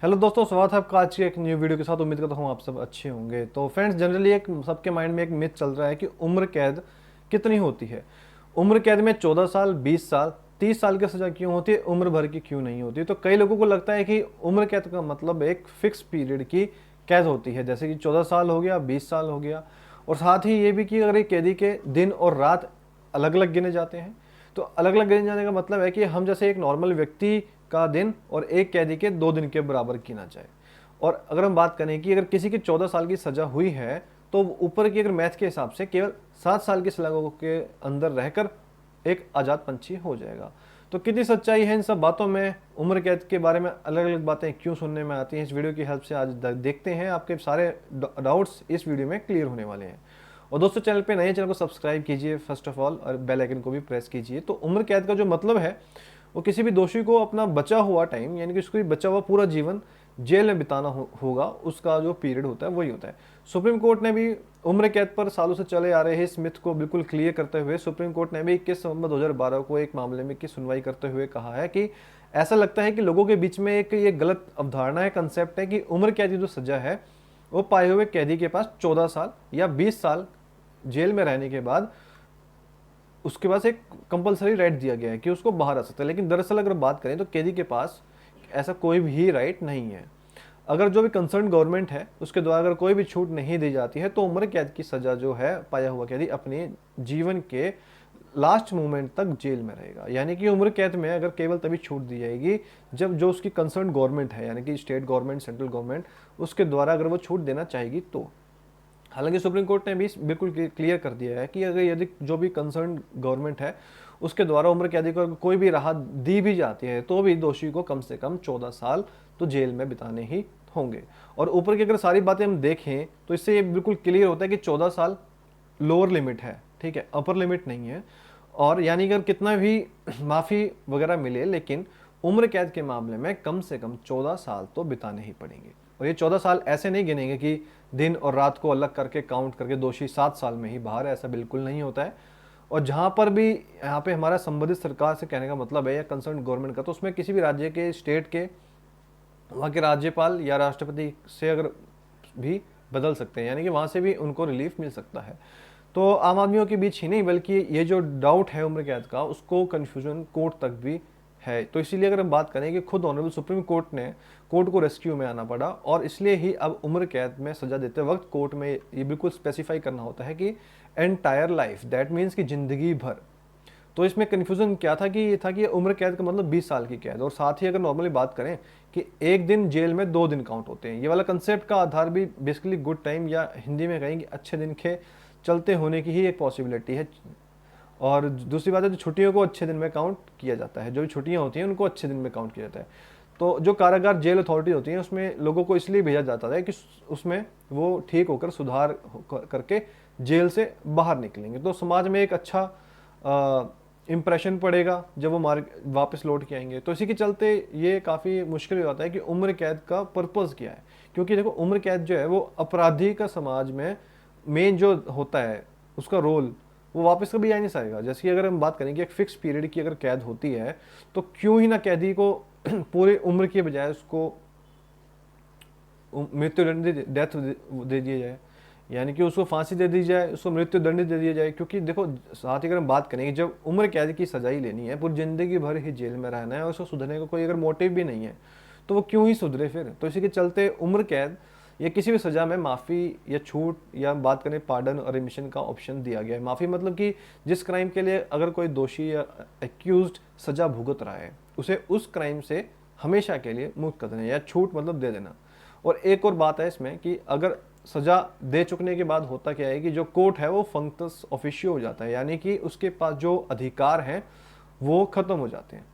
Hello दोस्तों, स्वागत है आपका आज की एक न्यू वीडियो के साथ। उम्मीद करता हूँ आप सब अच्छे होंगे। तो फ्रेंड्स, जनरली एक सबके माइंड में एक मिथ चल रहा है कि उम्र कैद कितनी होती है। उम्र कैद में 14 साल, 20 साल, 30 साल की सज़ा क्यों होती है, उम्र भर की क्यों नहीं होती। तो कई लोगों को लगता है कि उम्र कैद का मतलब एक फिक्स पीरियड की कैद होती है, जैसे कि 14 साल हो गया, 20 साल हो गया। और साथ ही ये भी कि अगर एक कैदी के दिन और रात अलग अलग गिने जाते हैं, तो अलग अलग गिने जाने का मतलब है कि हम जैसे एक नॉर्मल व्यक्ति का दिन और एक कैदी के 2 दिन के बराबर गिना जाए। और अगर हम बात करें कि अगर किसी की 14 साल की सजा हुई है, तो ऊपर की अगर मैथ के हिसाब से केवल 7 साल की सलाखों के अंदर रहकर एक आज़ाद पंछी हो जाएगा। तो कितनी सच्चाई है इन सब बातों में, उम्र कैद के बारे में अलग अलग बातें क्यों सुनने में आती हैं, इस वीडियो की हेल्प से आज देखते हैं। आपके सारे डाउट्स इस वीडियो में क्लियर होने वाले हैं। और दोस्तों, चैनल पे नए, चैनल को सब्सक्राइब कीजिए फर्स्ट ऑफ ऑल, और बेल आइकन को भी प्रेस कीजिए। तो उम्र कैद का जो मतलब है, वो किसी भी दोषी को अपना बचा हुआ टाइम, यानी कि उसको बचा हुआ पूरा जीवन जेल में बिताना होगा, उसका जो पीरियड होता है वही होता है। सुप्रीम कोर्ट ने भी उम्र कैद पर सालों से चले आ रहे इस मिथ को बिल्कुल क्लियर करते हुए, सुप्रीम कोर्ट ने भी 21 नवंबर 2012 को एक मामले में की सुनवाई करते हुए कहा है कि ऐसा लगता है कि लोगों के बीच में एक ये गलत अवधारणा है, कंसेप्ट है कि उम्र कैद की जो सजा है वो पाए हुए कैदी के पास 14 साल या 20 साल जेल में रहने के बाद उसके पास एक कंपलसरी राइट दिया गया है कि उसको बाहर आ सकता है। लेकिन दरअसल अगर बात करें तो कैदी के पास ऐसा कोई भी राइट नहीं है। अगर जो भी कंसर्न गवर्नमेंट है उसके द्वारा अगर कोई भी छूट नहीं दी जाती है, तो उम्र कैद की सजा जो है पाया हुआ कैदी अपने जीवन के लास्ट मोमेंट तक जेल में रहेगा। यानी कि उम्र कैद में अगर केवल तभी छूट दी जाएगी जब जो उसकी कंसर्न गवर्नमेंट है, यानी कि स्टेट गवर्नमेंट, सेंट्रल गवर्नमेंट, उसके द्वारा अगर वो छूट देना चाहेगी तो। हालांकि सुप्रीम कोर्ट ने भी बिल्कुल क्लियर कर दिया है कि अगर यदि जो भी कंसर्न गवर्नमेंट है उसके द्वारा उम्र कैदी को कोई भी राहत दी भी जाती है, तो भी दोषी को कम से कम 14 साल तो जेल में बिताने ही होंगे। और ऊपर की अगर सारी बातें हम देखें तो इससे ये बिल्कुल क्लियर होता है कि 14 साल लोअर लिमिट है, ठीक है, अपर लिमिट नहीं है। और यानी कि अगर कितना भी माफ़ी वगैरह मिले, लेकिन उम्र कैद के मामले में कम से कम 14 साल तो बिताने ही पड़ेंगे। और ये 14 साल ऐसे नहीं गिनेंगे कि दिन और रात को अलग करके काउंट करके दोषी 7 साल में ही बाहर है, ऐसा बिल्कुल नहीं होता है। और जहाँ पर भी यहाँ पे हमारा संबंधित सरकार से कहने का मतलब है या कंसर्न गवर्नमेंट का, तो उसमें किसी भी राज्य के, स्टेट के, वहाँ के राज्यपाल या राष्ट्रपति से अगर भी बदल सकते हैं, यानी कि वहाँ से भी उनको रिलीफ मिल सकता है। तो आम आदमियों के बीच ही नहीं बल्कि ये जो डाउट है उम्र कैद का, उसको कन्फ्यूजन कोर्ट तक भी है। तो इसीलिए अगर हम बात करें कि खुद ऑनरेबल सुप्रीम कोर्ट ने कोर्ट को रेस्क्यू में आना पड़ा, और इसलिए ही अब उम्र कैद में सजा देते वक्त कोर्ट में ये बिल्कुल स्पेसिफाई करना होता है कि एंटायर लाइफ, दैट मीन्स कि जिंदगी भर। तो इसमें कन्फ्यूजन क्या था कि ये था कि उम्र कैद का मतलब 20 साल की कैद, और साथ ही अगर नॉर्मली बात करें कि एक दिन जेल में 2 दिन काउंट होते हैं। ये वाला कंसेप्ट का आधार भी बेसिकली गुड टाइम, या हिंदी में कहेंगे अच्छे दिन के चलते होने की ही एक पॉसिबिलिटी है। और दूसरी बात है, जो छुट्टियों को अच्छे दिन में काउंट किया जाता है, जो भी छुट्टियां होती हैं उनको अच्छे दिन में काउंट किया जाता है। तो जो कारागार, जेल अथॉरिटी होती है, उसमें लोगों को इसलिए भेजा जाता है कि उसमें वो ठीक होकर सुधार करके जेल से बाहर निकलेंगे, तो समाज में एक अच्छा इम्प्रेशन पड़ेगा जब वो वापस लौट के आएंगे। तो इसी के चलते ये काफ़ी मुश्किल हो जाता है कि उम्र कैद का पर्पज़ क्या है। क्योंकि देखो, उम्र कैद जो है वो अपराधी का समाज में मेन जो होता है, उसका रोल वो वापस कभी आ नहीं सकेगा। जैसे कि अगर हम बात करें कि एक फिक्स पीरियड की अगर कैद होती है, तो क्यों ही ना कैदी को पूरी उम्र के बजाय उसको मृत्युदंड, डेथ दे दिया जाए, यानी कि उसको फांसी दे दी जाए, उसको मृत्युदंड दे दिया जाए। क्योंकि देखो, साथ ही अगर हम बात करें कि जब उम्र कैद की सजा ही लेनी है, पूरी जिंदगी भर ही जेल में रहना है और उसको सुधरने का कोई अगर मोटिव भी नहीं है, तो वो क्यों ही सुधरे फिर। तो इसी के चलते उम्र कैद या किसी भी सजा में माफ़ी या छूट, या बात करें पार्डन और रिमिशन का ऑप्शन दिया गया है। माफ़ी मतलब कि जिस क्राइम के लिए अगर कोई दोषी या एक्यूज्ड सजा भुगत रहा है, उसे उस क्राइम से हमेशा के लिए मुक्त कर देना, या छूट मतलब दे देना। और एक और बात है इसमें कि अगर सजा दे चुकने के बाद होता क्या है कि जो कोर्ट है वो फंक्टस ऑफिशियो हो जाता है, यानी कि उसके पास जो अधिकार हैं वो खत्म हो जाते हैं।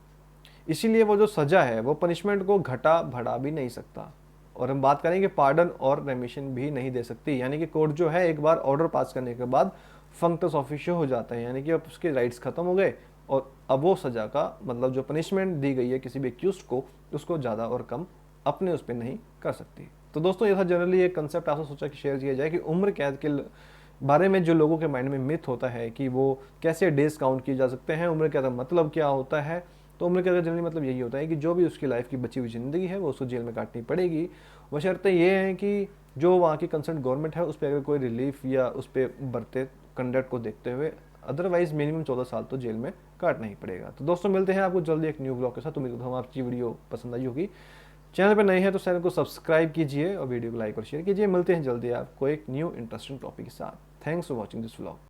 इसीलिए वो जो सजा है वो पनिशमेंट को घटा बढ़ा भी नहीं सकता। और हम बात करें कि पार्डन और रेमिशन भी नहीं दे सकती, यानी कि कोर्ट जो है एक बार ऑर्डर पास करने के बाद फंक्टस ऑफिशियो हो जाता है, यानी कि अब उसके राइट्स खत्म हो गए, और अब वो सजा का मतलब जो पनिशमेंट दी गई है किसी भी एक्यूज्ड को, उसको ज़्यादा और कम अपने उस पर नहीं कर सकती। तो दोस्तों, ये था जनरली एक कंसेप्ट, आपसे सोचा कि शेयर किया जाए कि उम्र कैद के बारे में जो लोगों के माइंड में मिथ होता है कि वो कैसे डेज काउंट किए जा सकते हैं, उम्र कैद का मतलब क्या होता है, तो उम्र कैद का जनरली मतलब यही होता है कि जो भी उसकी लाइफ की बची हुई ज़िंदगी है वो उसको जेल में काटनी पड़ेगी। बशर्ते ये है कि जो वहाँ की कंसर्न गवर्नमेंट है उस पर अगर कोई रिलीफ या उस पर बढ़ते कंडक्ट को देखते हुए, अदरवाइज मिनिमम 14 साल तो जेल में काटना ही पड़ेगा। तो दोस्तों मिलते हैं आपको जल्दी एक न्यू ब्लॉग के साथ। उम्मीद करता हूँ आपकी वीडियो पसंद आई होगी। चैनल पर नए हैं तो चैनल को सब्सक्राइब कीजिए और वीडियो को लाइक और शेयर कीजिए। मिलते हैं जल्दी आपको एक न्यू इंटरेस्टिंग टॉपिक के साथ। Thanks for watching this vlog.